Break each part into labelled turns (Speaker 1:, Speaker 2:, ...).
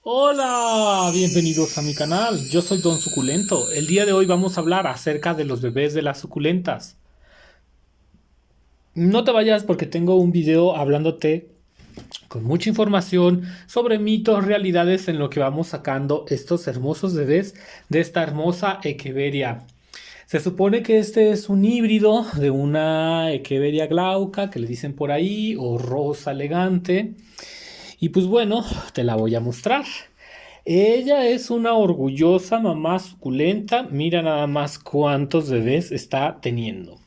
Speaker 1: Hola, bienvenidos a mi canal. Yo soy Don Suculento. El día de hoy vamos a hablar acerca de los bebés de las suculentas. No te vayas porque tengo un video hablándote con mucha información sobre mitos, realidades en lo que vamos sacando estos hermosos bebés de esta hermosa Echeveria. Se supone que este es un híbrido de una Echeveria glauca que le dicen por ahí o rosa elegante. Y pues bueno, te la voy a mostrar. Ella es una orgullosa mamá suculenta. Mira nada más cuántos bebés está teniendo.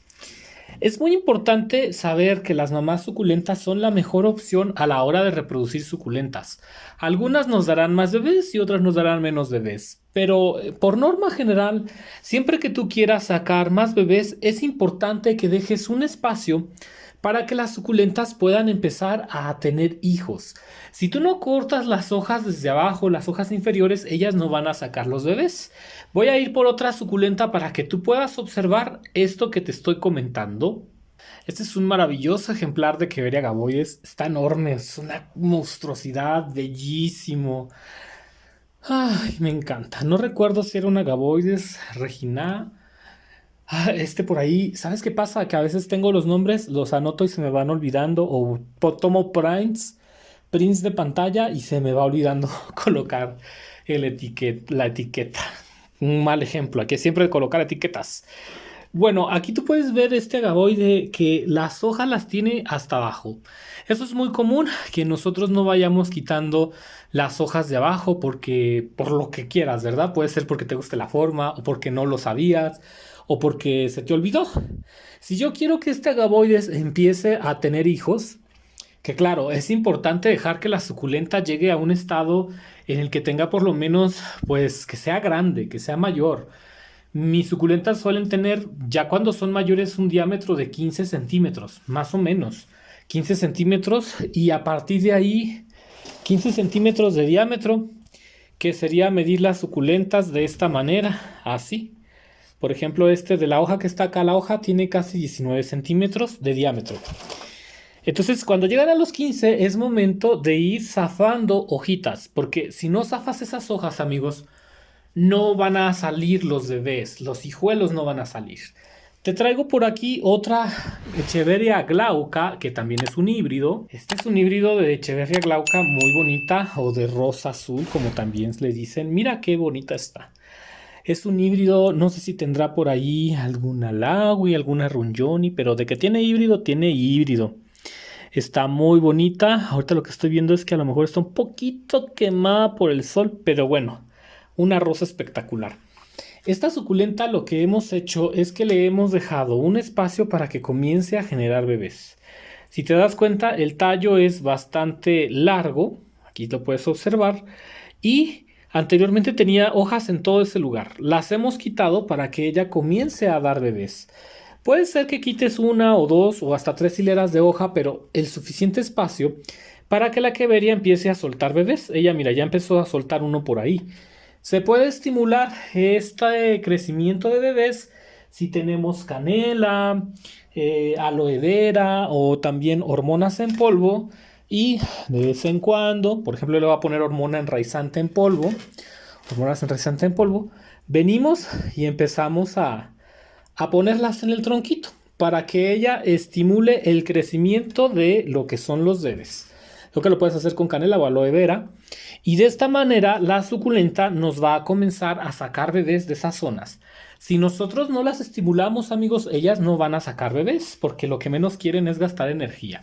Speaker 1: Es muy importante saber que las mamás suculentas son la mejor opción a la hora de reproducir suculentas. Algunas nos darán más bebés y otras nos darán menos bebés. Pero por norma general, siempre que tú quieras sacar más bebés, es importante que dejes un espacio para que las suculentas puedan empezar a tener hijos. Si tú no cortas las hojas desde abajo, las hojas inferiores, ellas no van a sacar los bebés. Voy a ir por otra suculenta para que tú puedas observar esto que te estoy comentando. Este es un maravilloso ejemplar de Queveria gaboides. Está enorme, es una monstruosidad, bellísimo. Ay, me encanta. No recuerdo si era una gaboides regina. Este por ahí, ¿sabes qué pasa? Que a veces tengo los nombres, los anoto y se me van olvidando, o tomo prints de pantalla y se me va olvidando colocar la etiqueta. Un mal ejemplo, aquí siempre colocar etiquetas. Bueno, aquí tú puedes ver este agaboide que las hojas las tiene hasta abajo. Eso es muy común, que nosotros no vayamos quitando las hojas de abajo porque por lo que quieras, ¿verdad? Puede ser porque te guste la forma o porque no lo sabías o porque se te olvidó. Si yo quiero que este agaboides empiece a tener hijos, que claro, es importante dejar que la suculenta llegue a un estado en el que tenga por lo menos, pues, que sea grande, que sea mayor. Mis suculentas suelen tener, ya cuando son mayores, un diámetro de 15 centímetros, más o menos. 15 centímetros y a partir de ahí, 15 centímetros de diámetro, que sería medir las suculentas de esta manera, así. Por ejemplo, este de la hoja que está acá, la hoja tiene casi 19 centímetros de diámetro. Entonces, cuando llegan a los 15, es momento de ir zafando hojitas, porque si no zafas esas hojas, amigos, no van a salir los bebés, los hijuelos no van a salir. Te traigo por aquí otra Echeveria glauca, que también es un híbrido. Este es un híbrido de Echeveria glauca muy bonita, o de rosa azul, como también le dicen. Mira qué bonita está. Es un híbrido, no sé si tendrá por ahí alguna Laui, alguna Runjoni, pero de que tiene híbrido, tiene híbrido. Está muy bonita. Ahorita lo que estoy viendo es que a lo mejor está un poquito quemada por el sol, pero bueno, una rosa espectacular. Esta suculenta lo que hemos hecho es que le hemos dejado un espacio para que comience a generar bebés. Si te das cuenta, el tallo es bastante largo, aquí lo puedes observar, y anteriormente tenía hojas en todo ese lugar. Las hemos quitado para que ella comience a dar bebés. Puede ser que quites una o dos o hasta tres hileras de hoja, pero el suficiente espacio para que la queveria empiece a soltar bebés. Ella, mira, ya empezó a soltar uno por ahí. Se puede estimular este crecimiento de bebés si tenemos canela, aloe vera o también hormonas en polvo. Y de vez en cuando, por ejemplo, le voy a poner hormona enraizante en polvo, hormonas enraizante en polvo. Venimos y empezamos a ponerlas en el tronquito para que ella estimule el crecimiento de lo que son los bebés. Lo que lo puedes hacer con canela o aloe vera. Y de esta manera la suculenta nos va a comenzar a sacar bebés de esas zonas. Si nosotros no las estimulamos, amigos, ellas no van a sacar bebés porque lo que menos quieren es gastar energía.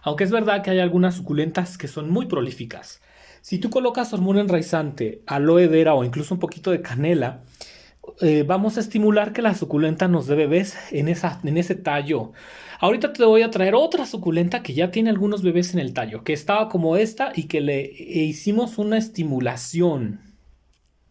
Speaker 1: Aunque es verdad que hay algunas suculentas que son muy prolíficas. Si tú colocas hormona enraizante, aloe vera o incluso un poquito de canela, vamos a estimular que la suculenta nos dé bebés en ese tallo. Ahorita te voy a traer otra suculenta que ya tiene algunos bebés en el tallo, que estaba como esta y que le hicimos una estimulación.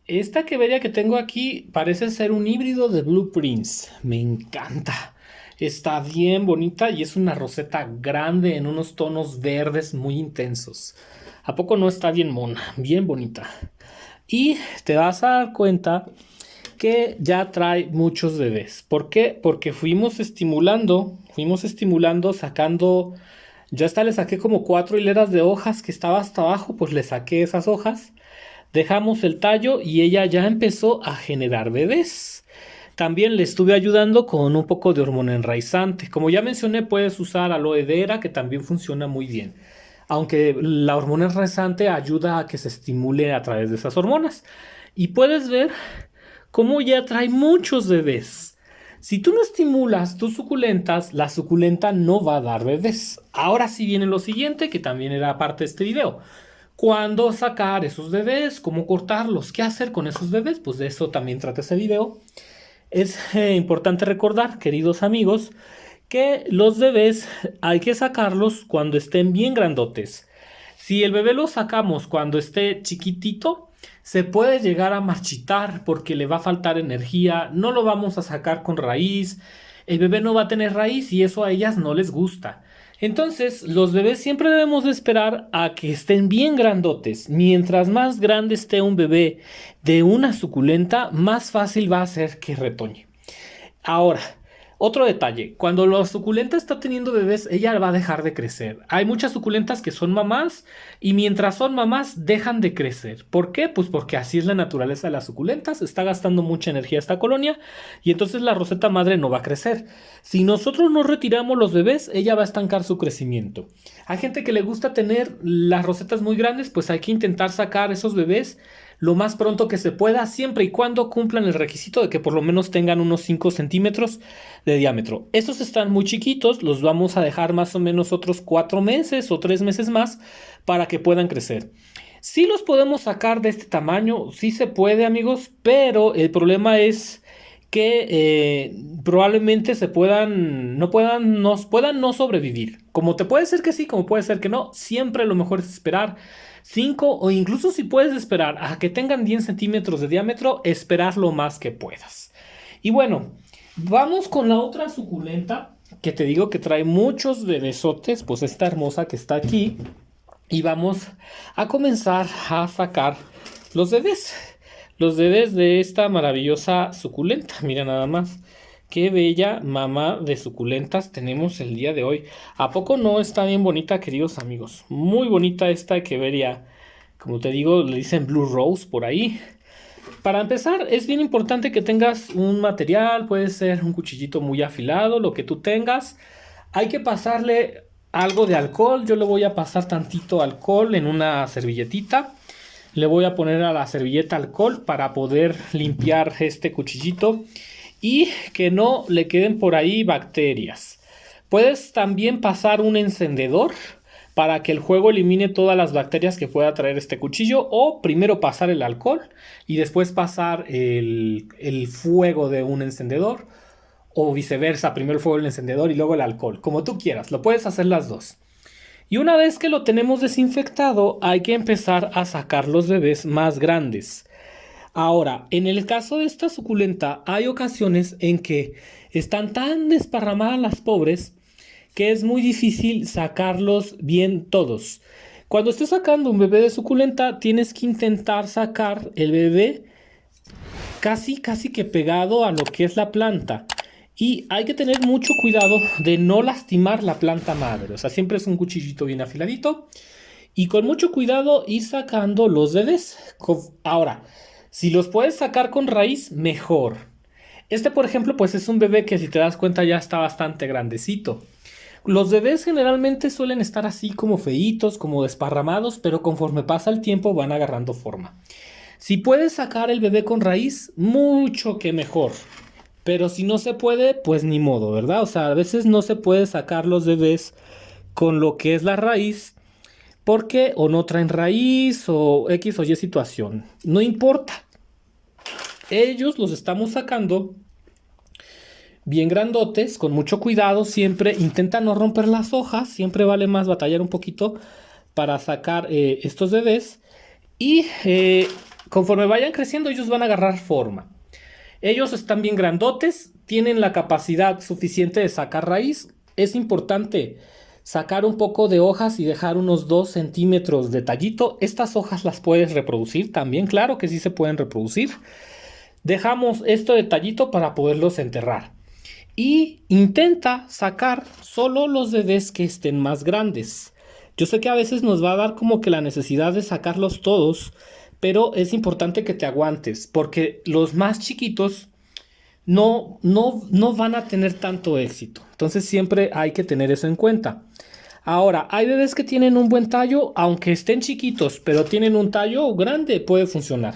Speaker 1: Esta que tengo aquí parece ser un híbrido de Blueprints. Me encanta. Está bien bonita y es una roseta grande en unos tonos verdes muy intensos. ¿A poco no está bien mona? Bien bonita. Y te vas a dar cuenta que ya trae muchos bebés. ¿Por qué? Porque fuimos estimulando, sacando Yo hasta le saqué como 4 hileras de hojas que estaba hasta abajo, pues le saqué esas hojas. Dejamos el tallo y ella ya empezó a generar bebés. También le estuve ayudando con un poco de hormona enraizante. Como ya mencioné, puedes usar aloe vera, que también funciona muy bien. Aunque la hormona enraizante ayuda a que se estimule a través de esas hormonas. Y puedes ver cómo ya trae muchos bebés. Si tú no estimulas tus suculentas, la suculenta no va a dar bebés. Ahora sí viene lo siguiente, que también era parte de este video. ¿Cuándo sacar esos bebés? ¿Cómo cortarlos? ¿Qué hacer con esos bebés? Pues de eso también trata ese video. Es importante recordar, queridos amigos, que los bebés hay que sacarlos cuando estén bien grandotes. Si el bebé lo sacamos cuando esté chiquitito, se puede llegar a marchitar porque le va a faltar energía, no lo vamos a sacar con raíz, el bebé no va a tener raíz y eso a ellas no les gusta. Entonces, los bebés siempre debemos de esperar a que estén bien grandotes. Mientras más grande esté un bebé de una suculenta, más fácil va a ser que retoñe. Ahora, otro detalle, cuando la suculenta está teniendo bebés, ella va a dejar de crecer. Hay muchas suculentas que son mamás y mientras son mamás dejan de crecer. ¿Por qué? Pues porque así es la naturaleza de las suculentas, está gastando mucha energía esta colonia y entonces la roseta madre no va a crecer. Si nosotros no retiramos los bebés, ella va a estancar su crecimiento. Hay gente que le gusta tener las rosetas muy grandes, pues hay que intentar sacar esos bebés lo más pronto que se pueda, siempre y cuando cumplan el requisito de que por lo menos tengan unos 5 centímetros de diámetro. Estos están muy chiquitos, los vamos a dejar más o menos otros 4 meses o 3 meses más para que puedan crecer. Sí los podemos sacar de este tamaño, sí se puede, amigos, pero el problema es que probablemente nos puedan no sobrevivir. Como te puede ser que sí, como puede ser que no, siempre lo mejor es esperar 5 o incluso si puedes esperar a que tengan 10 centímetros de diámetro, esperar lo más que puedas. Y bueno, vamos con la otra suculenta que te digo que trae muchos bebesotes, pues esta hermosa que está aquí. Y vamos a comenzar a sacar los bebés. Los bebés de esta maravillosa suculenta. Mira nada más. Qué bella mamá de suculentas tenemos el día de hoy. ¿A poco no está bien bonita, queridos amigos? Muy bonita esta echeveria. Como te digo, le dicen Blue Rose por ahí. Para empezar, es bien importante que tengas un material. Puede ser un cuchillito muy afilado, lo que tú tengas. Hay que pasarle algo de alcohol. Yo le voy a pasar tantito alcohol en una servilletita. Le voy a poner a la servilleta alcohol para poder limpiar este cuchillito y que no le queden por ahí bacterias. Puedes también pasar un encendedor para que el juego elimine todas las bacterias que pueda traer este cuchillo, o primero pasar el alcohol y después pasar el fuego de un encendedor, o viceversa, primero el fuego del encendedor y luego el alcohol, como tú quieras, lo puedes hacer las dos. Y una vez que lo tenemos desinfectado, hay que empezar a sacar los bebés más grandes. Ahora, en el caso de esta suculenta, hay ocasiones en que están tan desparramadas las pobres que es muy difícil sacarlos bien todos. Cuando estés sacando un bebé de suculenta, tienes que intentar sacar el bebé casi que pegado a lo que es la planta. Y hay que tener mucho cuidado de no lastimar la planta madre. O sea, siempre es un cuchillito bien afiladito. Y con mucho cuidado ir sacando los bebés. Ahora, si los puedes sacar con raíz, mejor. Este, por ejemplo, pues es un bebé que si te das cuenta ya está bastante grandecito. Los bebés generalmente suelen estar así como feitos, como desparramados, pero conforme pasa el tiempo van agarrando forma. Si puedes sacar el bebé con raíz, mucho que mejor. Pero si no se puede, pues ni modo, ¿verdad? O sea, a veces no se puede sacar los bebés con lo que es la raíz, porque o no traen raíz o X o Y situación. No importa. Ellos los estamos sacando bien grandotes, con mucho cuidado. Siempre intenta no romper las hojas. Siempre vale más batallar un poquito para sacar estos bebés. Y conforme vayan creciendo, ellos van a agarrar forma. Ellos están bien grandotes, tienen la capacidad suficiente de sacar raíz. Es importante sacar un poco de hojas y dejar unos 2 centímetros de tallito. Estas hojas las puedes reproducir también, claro que sí se pueden reproducir. Dejamos esto de tallito para poderlos enterrar. y intenta sacar solo los bebés que estén más grandes. Yo sé que a veces nos va a dar como que la necesidad de sacarlos todos, pero es importante que te aguantes, porque los más chiquitos no van a tener tanto éxito. Entonces siempre hay que tener eso en cuenta. Ahora, hay bebés que tienen un buen tallo, aunque estén chiquitos, pero tienen un tallo grande, puede funcionar.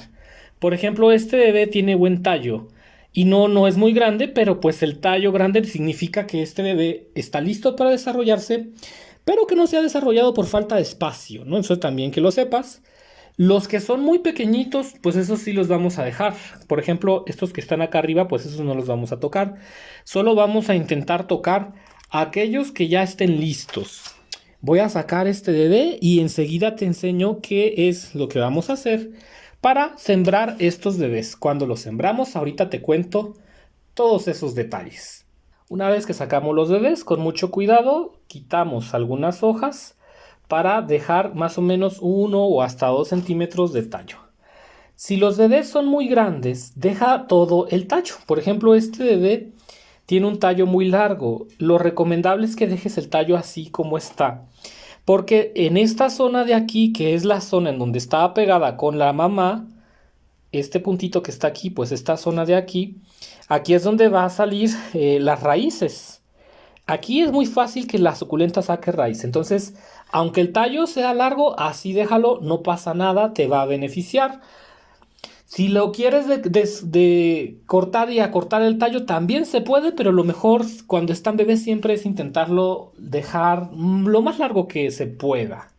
Speaker 1: Por ejemplo, este bebé tiene buen tallo y no es muy grande, pero pues el tallo grande significa que este bebé está listo para desarrollarse, pero que no se ha desarrollado por falta de espacio, ¿no? Eso también que lo sepas. Los que son muy pequeñitos, pues esos sí los vamos a dejar. Por ejemplo, estos que están acá arriba, pues esos no los vamos a tocar. Solo vamos a intentar tocar a aquellos que ya estén listos. Voy a sacar este bebé y enseguida te enseño qué es lo que vamos a hacer para sembrar estos bebés. Cuando los sembramos, ahorita te cuento todos esos detalles. Una vez que sacamos los bebés, con mucho cuidado, quitamos algunas hojas para dejar más o menos 1 o hasta 2 centímetros de tallo. Si los bebés son muy grandes, deja todo el tallo. Por ejemplo, este bebé tiene un tallo muy largo. Lo recomendable es que dejes el tallo así como está. Porque en esta zona de aquí, que es la zona en donde estaba pegada con la mamá, este puntito que está aquí, pues esta zona de aquí, aquí es donde va a salir las raíces. Aquí es muy fácil que la suculenta saque raíz. Entonces, aunque el tallo sea largo, así déjalo, no pasa nada, te va a beneficiar. Si lo quieres de cortar y acortar el tallo, también se puede, pero lo mejor cuando están bebés siempre es intentarlo dejar lo más largo que se pueda.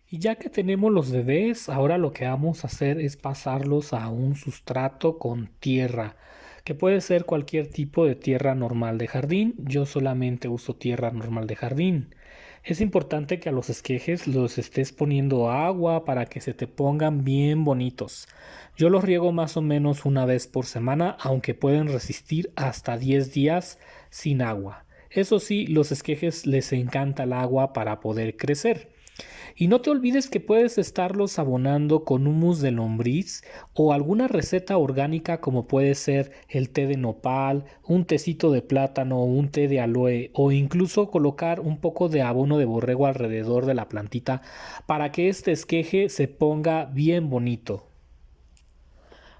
Speaker 1: Y ya que tenemos los bebés, ahora lo que vamos a hacer es pasarlos a un sustrato con tierra, que puede ser cualquier tipo de tierra normal de jardín. Yo solamente uso tierra normal de jardín. Es importante que a los esquejes los estés poniendo agua para que se te pongan bien bonitos. Yo los riego más o menos una vez por semana, aunque pueden resistir hasta 10 días sin agua. Eso sí, los esquejes les encanta el agua para poder crecer. Y no te olvides que puedes estarlos abonando con humus de lombriz o alguna receta orgánica como puede ser el té de nopal, un tecito de plátano o un té de aloe o incluso colocar un poco de abono de borrego alrededor de la plantita para que este esqueje se ponga bien bonito.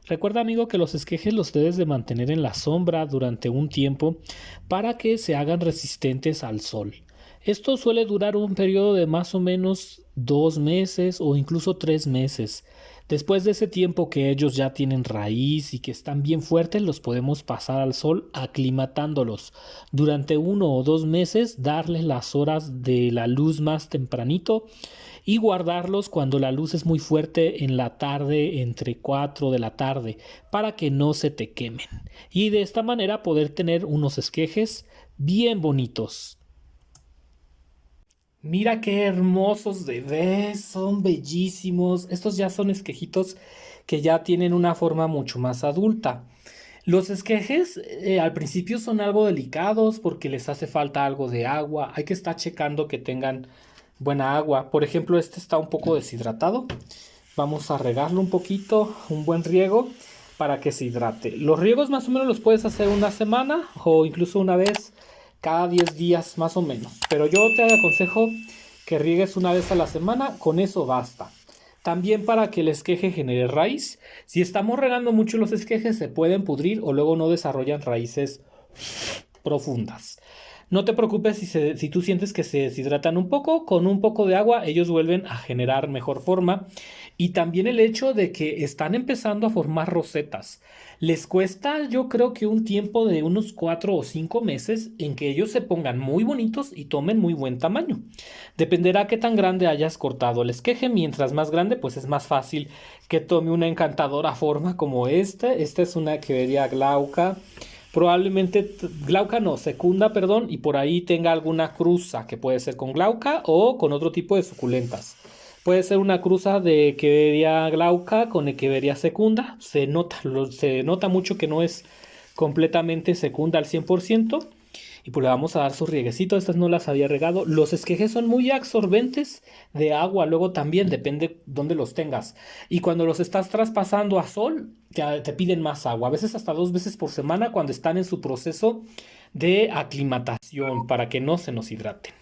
Speaker 1: Recuerda amigo que los esquejes los debes de mantener en la sombra durante un tiempo para que se hagan resistentes al sol. Esto suele durar un periodo de más o menos 2 meses o incluso 3 meses. Después de ese tiempo que ellos ya tienen raíz y que están bien fuertes, los podemos pasar al sol aclimatándolos. Durante 1 o 2 meses darles las horas de la luz más tempranito y guardarlos cuando la luz es muy fuerte en la tarde, entre 4 de la tarde, para que no se te quemen. Y de esta manera poder tener unos esquejes bien bonitos. Mira qué hermosos bebés, son bellísimos. Estos ya son esquejitos que ya tienen una forma mucho más adulta. Los esquejes al principio son algo delicados porque les hace falta algo de agua. Hay que estar checando que tengan buena agua. Por ejemplo, este está un poco deshidratado. Vamos a regarlo un poquito, un buen riego para que se hidrate. Los riegos más o menos los puedes hacer una semana o incluso una vez cada 10 días más o menos. Pero yo te aconsejo que riegues una vez a la semana, con eso basta. También para que el esqueje genere raíz. Si estamos regando mucho los esquejes se pueden pudrir o luego no desarrollan raíces profundas. No te preocupes si tú sientes que se deshidratan un poco, con un poco de agua ellos vuelven a generar mejor forma. Y también el hecho de que están empezando a formar rosetas. Les cuesta yo creo que un tiempo de unos 4 o 5 meses en que ellos se pongan muy bonitos y tomen muy buen tamaño. Dependerá qué tan grande hayas cortado el esqueje. Mientras más grande pues es más fácil que tome una encantadora forma como esta. Esta es una Echeveria glauca. Probablemente glauca no, secunda, perdón, y por ahí tenga alguna cruza que puede ser con glauca o con otro tipo de suculentas. Puede ser una cruza de Echeveria glauca con Echeveria secunda. Se nota mucho que no es completamente secunda al 100%. y pues le vamos a dar su rieguecito. Estas no las había regado. Los esquejes son muy absorbentes de agua, luego también depende dónde los tengas. Y cuando los estás traspasando a sol, te piden más agua, a veces hasta 2 veces por semana cuando están en su proceso de aclimatación para que no se nos hidraten.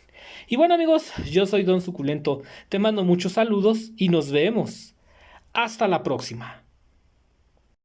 Speaker 1: Y bueno amigos, yo soy Don Suculento, te mando muchos saludos y nos vemos. Hasta la próxima.